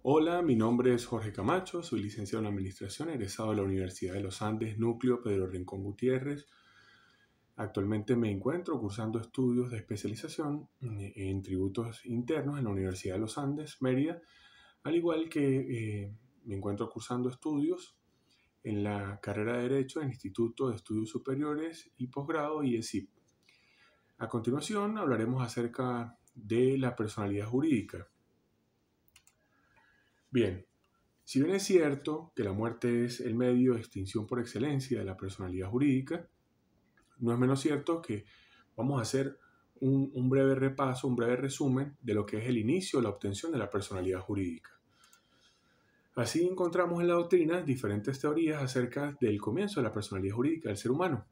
Hola, mi nombre es Jorge Camacho, soy licenciado en Administración, egresado de la Universidad de los Andes, Núcleo Pedro Rincón Gutiérrez. Actualmente me encuentro cursando estudios de especialización en tributos internos en la Universidad de los Andes, Mérida, al igual que me encuentro cursando estudios en la carrera de Derecho en el Instituto de Estudios Superiores y Posgrado IESIP. A continuación hablaremos acerca de la personalidad jurídica. Bien, si bien es cierto que la muerte es el medio de extinción por excelencia de la personalidad jurídica, no es menos cierto que vamos a hacer un breve repaso, un breve resumen de lo que es el inicio de la obtención de la personalidad jurídica. Así encontramos en la doctrina diferentes teorías acerca del comienzo de la personalidad jurídica del ser humano.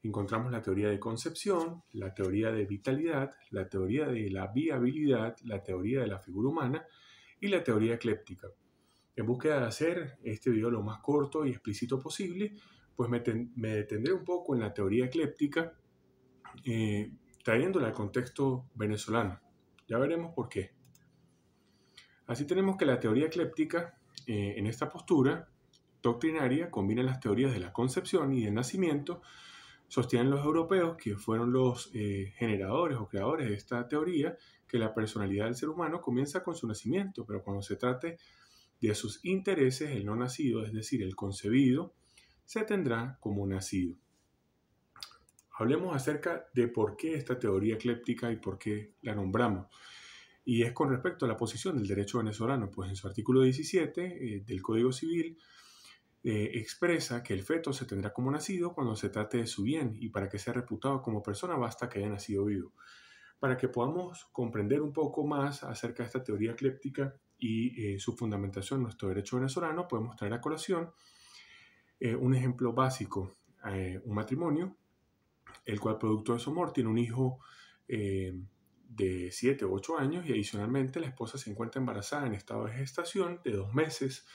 Encontramos la teoría de concepción, la teoría de vitalidad, la teoría de la viabilidad, la teoría de la figura humana y la teoría ecléptica. En búsqueda de hacer este video lo más corto y explícito posible, pues me detendré un poco en la teoría ecléptica, trayéndola al contexto venezolano. Ya veremos por qué. Así tenemos que la teoría ecléptica, en esta postura doctrinaria, combina las teorías de la concepción y del nacimiento. Sostienen los europeos, que fueron los generadores o creadores de esta teoría, que la personalidad del ser humano comienza con su nacimiento, pero cuando se trate de sus intereses, el no nacido, es decir, el concebido, se tendrá como nacido. Hablemos acerca de por qué esta teoría ecléptica y por qué la nombramos. Y es con respecto a la posición del derecho venezolano, pues en su artículo 17 del Código Civil expresa que el feto se tendrá como nacido cuando se trate de su bien, y para que sea reputado como persona basta que haya nacido vivo. Para que podamos comprender un poco más acerca de esta teoría ecléptica y su fundamentación en nuestro derecho venezolano, podemos traer a colación un ejemplo básico, un matrimonio, el cual producto de su amor tiene un hijo de 7 u 8 años, y adicionalmente la esposa se encuentra embarazada en estado de gestación de 2 meses.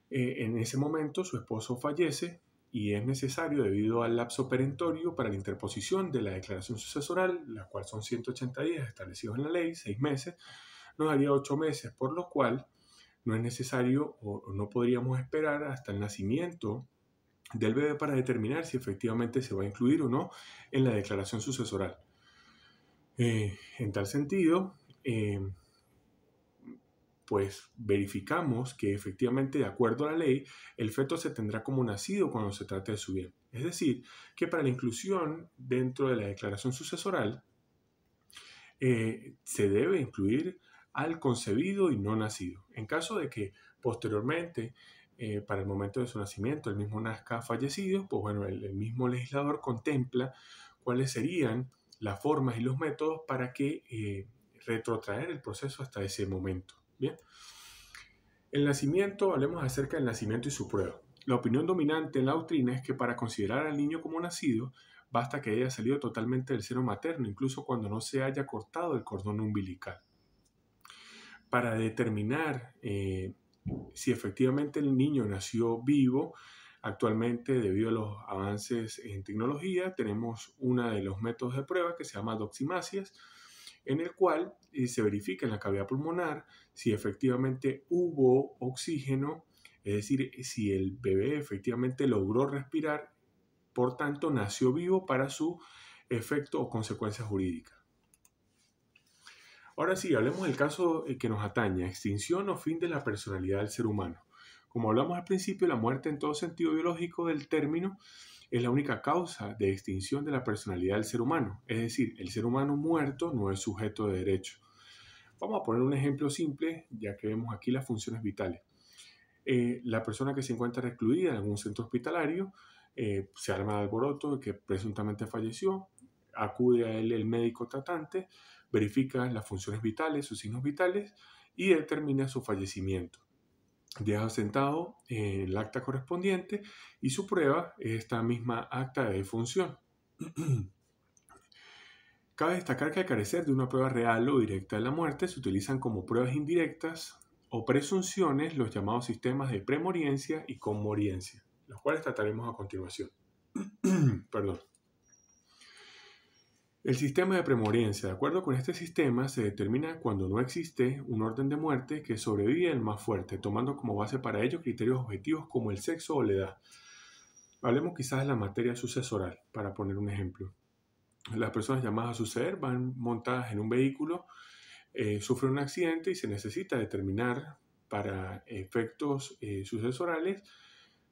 En ese momento su esposo fallece y es necesario, debido al lapso perentorio para la interposición de la declaración sucesoral, la cual son 180 días establecidos en la ley, 6 meses, nos daría 8 meses, por lo cual no es necesario o no podríamos esperar hasta el nacimiento del bebé para determinar si efectivamente se va a incluir o no en la declaración sucesoral. En tal sentido, pues verificamos que efectivamente, de acuerdo a la ley, el feto se tendrá como nacido cuando se trate de su bien. Es decir, que para la inclusión dentro de la declaración sucesoral se debe incluir al concebido y no nacido. En caso de que posteriormente, para el momento de su nacimiento, el mismo nazca fallecido, pues bueno, el mismo legislador contempla cuáles serían las formas y los métodos para que retrotraer el proceso hasta ese momento. Bien. El nacimiento, hablemos acerca del nacimiento y su prueba. La opinión dominante en la doctrina es que para considerar al niño como nacido, basta que haya salido totalmente del seno materno, incluso cuando no se haya cortado el cordón umbilical. Para determinar si efectivamente el niño nació vivo, actualmente, debido a los avances en tecnología, tenemos uno de los métodos de prueba que se llama doximasias, en el cual se verifica en la cavidad pulmonar si efectivamente hubo oxígeno, es decir, si el bebé efectivamente logró respirar, por tanto nació vivo para su efecto o consecuencia jurídica. Ahora sí, hablemos del caso que nos atañe, extinción o fin de la personalidad del ser humano. Como hablamos al principio, la muerte en todo sentido biológico del término es la única causa de extinción de la personalidad del ser humano. Es decir, el ser humano muerto no es sujeto de derecho. Vamos a poner un ejemplo simple, ya que vemos aquí las funciones vitales. La persona que se encuentra recluida en algún centro hospitalario, se arma de alboroto de que presuntamente falleció, acude a él el médico tratante, verifica las funciones vitales, sus signos vitales, y determina su fallecimiento. Deja sentado el acta correspondiente y su prueba es esta misma acta de defunción. Cabe destacar que, al carecer de una prueba real o directa de la muerte, se utilizan como pruebas indirectas o presunciones los llamados sistemas de premoriencia y conmoriencia, los cuales trataremos a continuación. Perdón. El sistema de premoriencia. De acuerdo con este sistema, se determina cuando no existe un orden de muerte que sobrevive el más fuerte, tomando como base para ello criterios objetivos como el sexo o la edad. Hablemos quizás de la materia sucesoral, para poner un ejemplo. Las personas llamadas a suceder van montadas en un vehículo, sufren un accidente y se necesita determinar para efectos sucesorales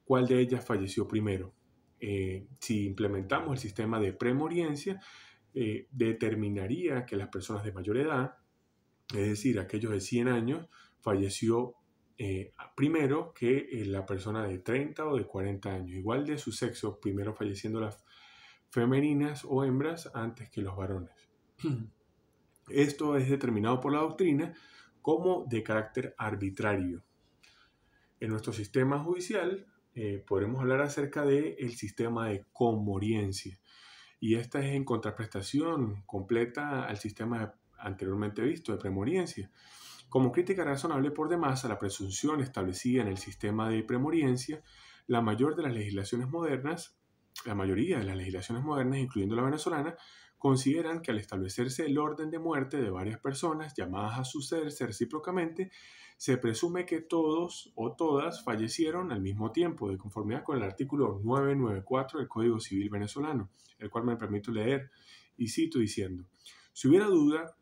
cuál de ellas falleció primero. Si implementamos el sistema de premoriencia, determinaría que las personas de mayor edad, es decir, aquellos de 100 años, falleció primero que la persona de 30 o de 40 años, igual de su sexo, primero falleciendo las femeninas o hembras antes que los varones. Esto es determinado por la doctrina como de carácter arbitrario. En nuestro sistema judicial podremos hablar acerca del sistema de comoriencia, y esta es en contraprestación completa al sistema anteriormente visto de premoriencia. Como crítica razonable por demás a la presunción establecida en el sistema de premoriencia, la mayoría de las legislaciones modernas, incluyendo la venezolana, consideran que al establecerse el orden de muerte de varias personas llamadas a sucederse recíprocamente, se presume que todos o todas fallecieron al mismo tiempo, de conformidad con el artículo 994 del Código Civil venezolano, el cual me permito leer, y cito diciendo: si hubiera duda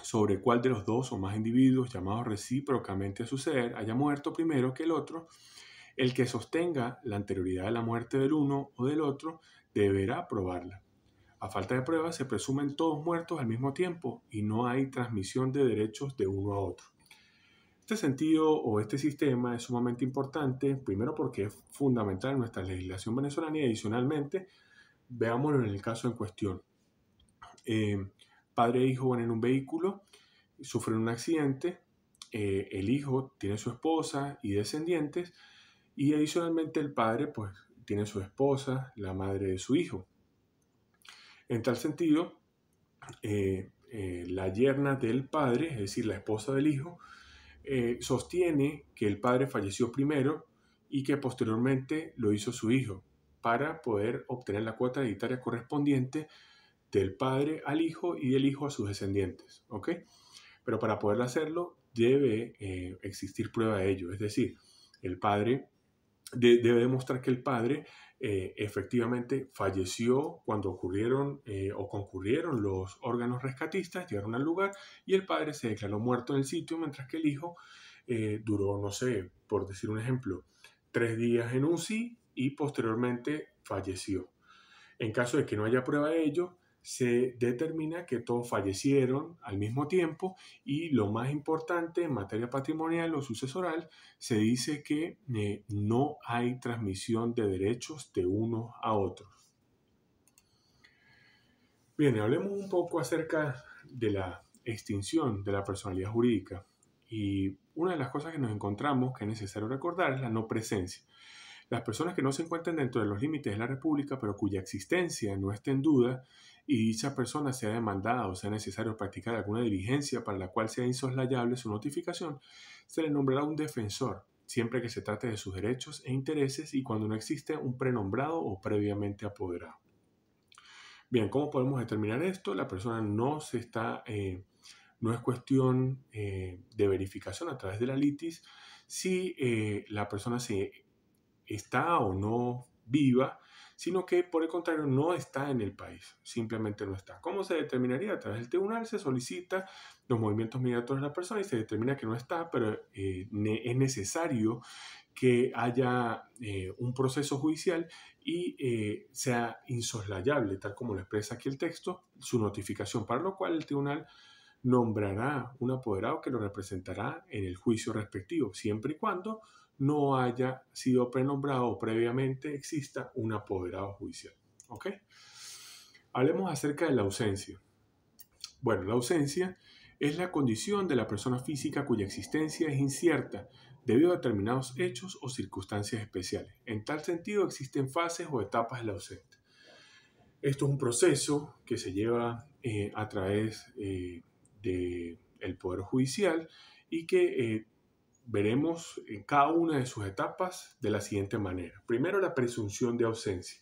sobre cuál de los dos o más individuos llamados recíprocamente a suceder haya muerto primero que el otro, el que sostenga la anterioridad de la muerte del uno o del otro deberá probarla. A falta de pruebas, se presumen todos muertos al mismo tiempo y no hay transmisión de derechos de uno a otro. Este sentido o este sistema es sumamente importante, primero porque es fundamental en nuestra legislación venezolana y adicionalmente, veámoslo en el caso en cuestión. Padre e hijo van en un vehículo, sufren un accidente, el hijo tiene su esposa y descendientes, y adicionalmente el padre pues tiene su esposa, la madre de su hijo. En tal sentido, la yerna del padre, es decir, la esposa del hijo, sostiene que el padre falleció primero y que posteriormente lo hizo su hijo para poder obtener la cuota hereditaria correspondiente del padre al hijo y del hijo a sus descendientes, ¿ok? Pero para poder hacerlo debe existir prueba de ello, es decir, el padre debe demostrar que el padre efectivamente falleció cuando ocurrieron o concurrieron los órganos rescatistas, llegaron al lugar y el padre se declaró muerto en el sitio, mientras que el hijo duró, no sé, por decir un ejemplo, 3 días en UCI y posteriormente falleció. En caso de que no haya prueba de ello, se determina que todos fallecieron al mismo tiempo y lo más importante en materia patrimonial o sucesoral, se dice que no hay transmisión de derechos de unos a otros. Bien, hablemos un poco acerca de la extinción de la personalidad jurídica, y una de las cosas que nos encontramos que es necesario recordar es la no presencia. Las personas que no se encuentren dentro de los límites de la República, pero cuya existencia no esté en duda, y dicha persona sea demandada o sea necesario practicar alguna diligencia para la cual sea insoslayable su notificación, se le nombrará un defensor, siempre que se trate de sus derechos e intereses y cuando no existe un prenombrado o previamente apoderado. Bien, ¿cómo podemos determinar esto? La persona no es cuestión de verificación a través de la litis si la persona está o no viva, sino que por el contrario no está en el país, simplemente no está. ¿Cómo se determinaría? A través del tribunal se solicita los movimientos migratorios de la persona y se determina que no está, pero es necesario que haya un proceso judicial y sea insoslayable, tal como lo expresa aquí el texto, su notificación, para lo cual el tribunal nombrará un apoderado que lo representará en el juicio respectivo, siempre y cuando no haya sido prenombrado o previamente exista un apoderado judicial. ¿Ok? Hablemos acerca de la ausencia. Bueno, la ausencia es la condición de la persona física cuya existencia es incierta debido a determinados hechos o circunstancias especiales. En tal sentido, existen fases o etapas del ausente. Esto es un proceso que se lleva a través del Poder Judicial y que veremos en cada una de sus etapas de la siguiente manera. Primero, la presunción de ausencia.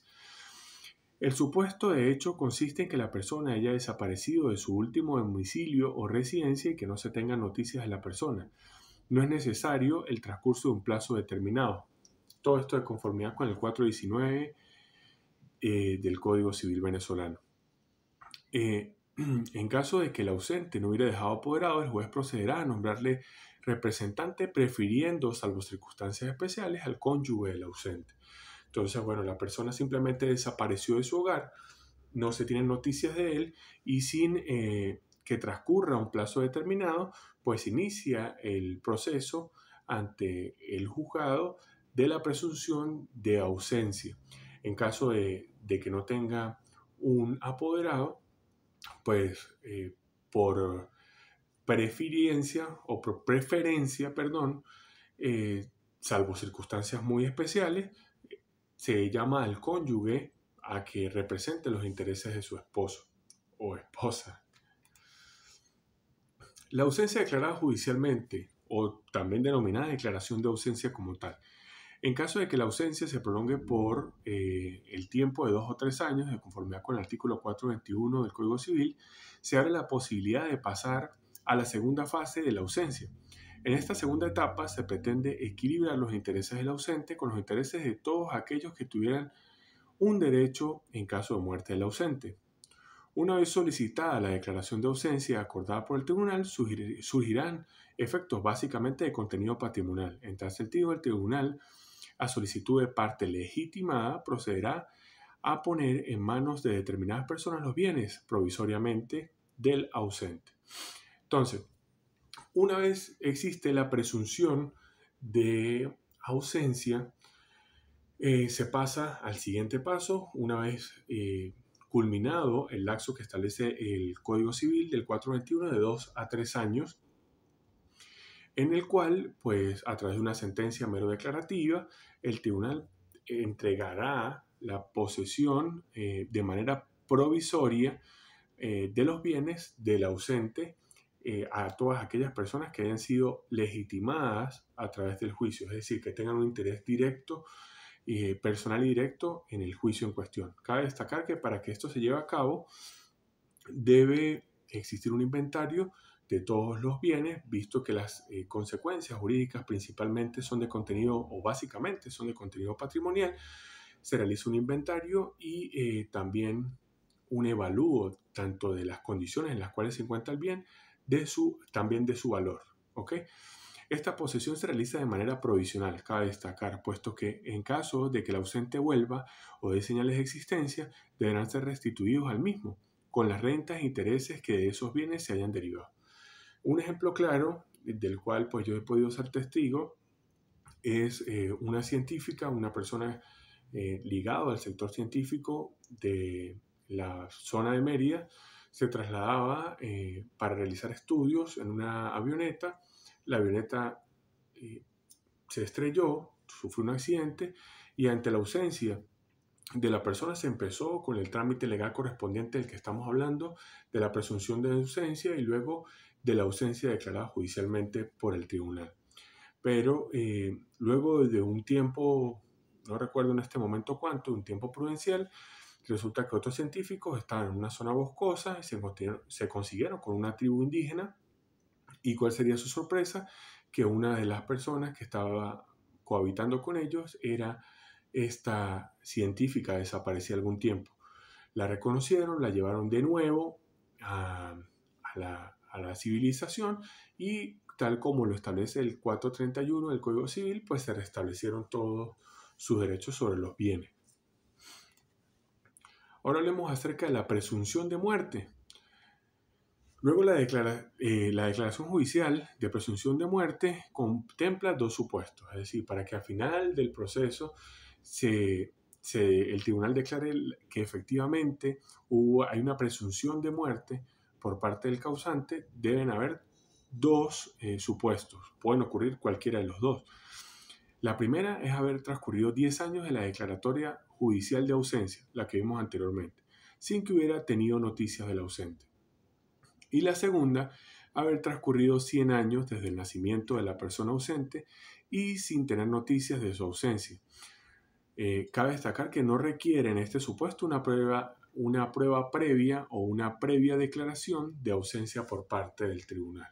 El supuesto de hecho consiste en que la persona haya desaparecido de su último domicilio o residencia y que no se tengan noticias de la persona. No es necesario el transcurso de un plazo determinado. Todo esto de conformidad con el 419 del Código Civil venezolano. En caso de que el ausente no hubiera dejado apoderado, el juez procederá a nombrarle representante prefiriendo, salvo circunstancias especiales, al cónyuge del ausente. Entonces, bueno, la persona simplemente desapareció de su hogar, no se tienen noticias de él y sin que transcurra un plazo determinado, pues inicia el proceso ante el juzgado de la presunción de ausencia. En caso de que no tenga un apoderado, pues por preferencia, salvo circunstancias muy especiales, se llama al cónyuge a que represente los intereses de su esposo o esposa. La ausencia declarada judicialmente, o también denominada declaración de ausencia como tal, en caso de que la ausencia se prolongue por el tiempo de 2 o 3 años, de conformidad con el artículo 421 del Código Civil, se abre la posibilidad de pasar a la segunda fase de la ausencia. En esta segunda etapa se pretende equilibrar los intereses del ausente con los intereses de todos aquellos que tuvieran un derecho en caso de muerte del ausente. Una vez solicitada la declaración de ausencia acordada por el tribunal, surgirán efectos básicamente de contenido patrimonial. En tal sentido, el tribunal, a solicitud de parte legitimada, procederá a poner en manos de determinadas personas los bienes provisoriamente del ausente. Entonces, una vez existe la presunción de ausencia, se pasa al siguiente paso. Una vez culminado el lapso que establece el Código Civil del 421 de 2 a 3 años, en el cual, pues, a través de una sentencia mero declarativa, el tribunal entregará la posesión de manera provisoria de los bienes del ausente a todas aquellas personas que hayan sido legitimadas a través del juicio, es decir, que tengan un interés directo, personal y directo en el juicio en cuestión. Cabe destacar que para que esto se lleve a cabo debe existir un inventario de todos los bienes, visto que las consecuencias jurídicas principalmente son de contenido, o básicamente son de contenido patrimonial. Se realiza un inventario y también un evalúo tanto de las condiciones en las cuales se encuentra el bien, también de su valor. ¿Ok? Esta posesión se realiza de manera provisional, cabe destacar, puesto que en caso de que el ausente vuelva o dé señales de existencia, deberán ser restituidos al mismo, con las rentas e intereses que de esos bienes se hayan derivado. Un ejemplo claro, del cual pues yo he podido ser testigo, es una científica, una persona ligada al sector científico de la zona de Mérida, se trasladaba para realizar estudios en una avioneta. La avioneta se estrelló, sufrió un accidente y ante la ausencia de la persona se empezó con el trámite legal correspondiente del que estamos hablando, de la presunción de ausencia y luego de la ausencia declarada judicialmente por el tribunal. Pero luego de un tiempo, no recuerdo en este momento cuánto, un tiempo prudencial, resulta que otros científicos estaban en una zona boscosa y se consiguieron con una tribu indígena. ¿Y cuál sería su sorpresa? Que una de las personas que estaba cohabitando con ellos era esta científica desaparecida algún tiempo. La reconocieron, la llevaron de nuevo a la civilización y tal como lo establece el 431 del Código Civil, pues se restablecieron todos sus derechos sobre los bienes. Ahora hablemos acerca de la presunción de muerte. Luego la declaración judicial de presunción de muerte contempla dos supuestos, es decir, para que al final del proceso el tribunal declare que efectivamente hay una presunción de muerte por parte del causante, deben haber dos supuestos, pueden ocurrir cualquiera de los dos. La primera es haber transcurrido 10 años de la declaratoria judicial de ausencia, la que vimos anteriormente, sin que hubiera tenido noticias del ausente. Y la segunda, haber transcurrido 100 años desde el nacimiento de la persona ausente y sin tener noticias de su ausencia. Cabe destacar que no requiere en este supuesto una prueba previa o una previa declaración de ausencia por parte del tribunal.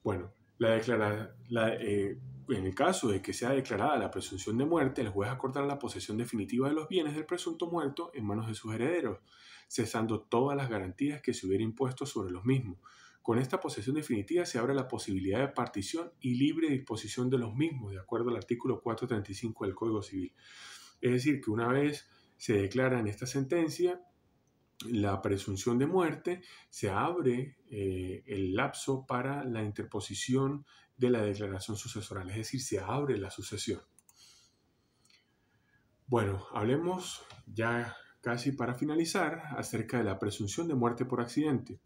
Bueno, en el caso de que sea declarada la presunción de muerte, el juez acordará la posesión definitiva de los bienes del presunto muerto en manos de sus herederos, cesando todas las garantías que se hubiera impuesto sobre los mismos. Con esta posesión definitiva se abre la posibilidad de partición y libre disposición de los mismos, de acuerdo al artículo 435 del Código Civil. Es decir, que una vez se declara en esta sentencia la presunción de muerte, se abre el lapso para la interposición de la declaración sucesoral, es decir, se abre la sucesión. Bueno, hablemos ya casi para finalizar acerca de la presunción de muerte por accidente.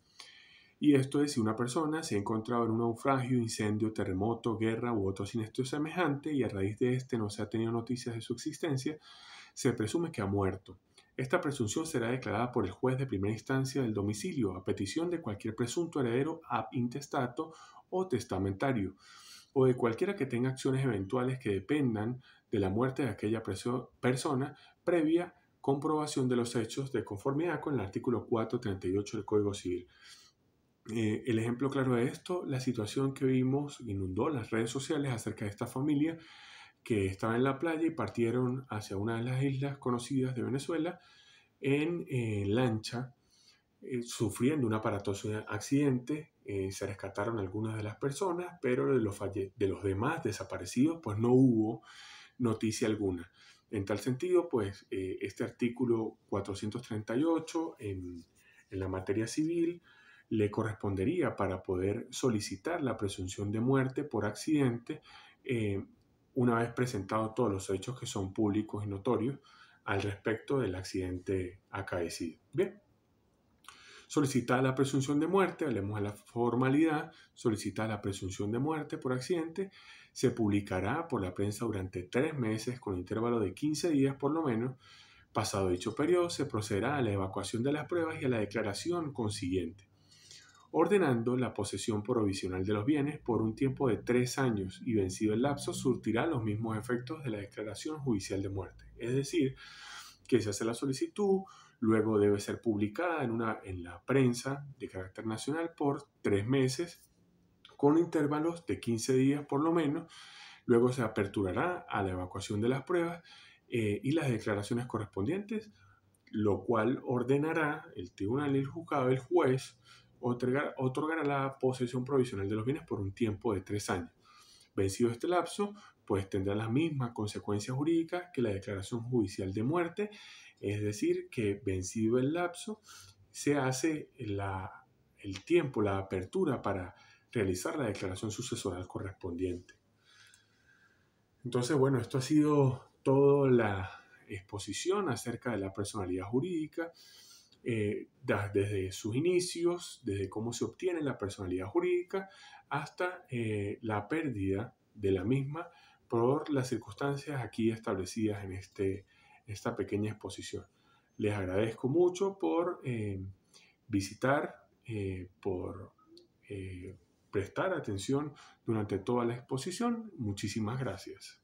Y esto es si una persona se ha encontrado en un naufragio, incendio, terremoto, guerra u otro siniestro semejante y a raíz de este no se ha tenido noticias de su existencia, se presume que ha muerto. Esta presunción será declarada por el juez de primera instancia del domicilio a petición de cualquier presunto heredero ab intestato o testamentario, o de cualquiera que tenga acciones eventuales que dependan de la muerte de aquella persona previa comprobación de los hechos de conformidad con el artículo 438 del Código Civil. El ejemplo claro de esto, la situación que vimos inundó las redes sociales acerca de esta familia que estaba en la playa y partieron hacia una de las islas conocidas de Venezuela en lancha, sufriendo un aparatoso accidente. Se rescataron algunas de las personas, pero de los demás desaparecidos pues no hubo noticia alguna. En tal sentido, pues este artículo 438 en la materia civil le correspondería para poder solicitar la presunción de muerte por accidente una vez presentados todos los hechos que son públicos y notorios al respecto del accidente acaecido. Bien, solicitada la presunción de muerte, hablemos de la formalidad, solicitada la presunción de muerte por accidente, se publicará por la prensa durante 3 meses con intervalo de 15 días por lo menos. Pasado dicho periodo, se procederá a la evacuación de las pruebas y a la declaración consiguiente, ordenando la posesión provisional de los bienes por un tiempo de 3 años y vencido el lapso surtirá los mismos efectos de la declaración judicial de muerte. Es decir, que se hace la solicitud, luego debe ser publicada en la prensa de carácter nacional por 3 meses, con intervalos de 15 días por lo menos, luego se aperturará a la evacuación de las pruebas y las declaraciones correspondientes, lo cual ordenará el tribunal, el juzgado, el juez, otorgará la posesión provisional de los bienes por un tiempo de 3 años. Vencido este lapso, pues tendrá las mismas consecuencias jurídicas que la declaración judicial de muerte, es decir, que vencido el lapso, se hace el tiempo, la apertura para realizar la declaración sucesoral correspondiente. Entonces, bueno, esto ha sido toda la exposición acerca de la personalidad jurídica, desde sus inicios, desde cómo se obtiene la personalidad jurídica, hasta la pérdida de la misma por las circunstancias aquí establecidas en esta pequeña exposición. Les agradezco mucho por visitar, por prestar atención durante toda la exposición. Muchísimas gracias.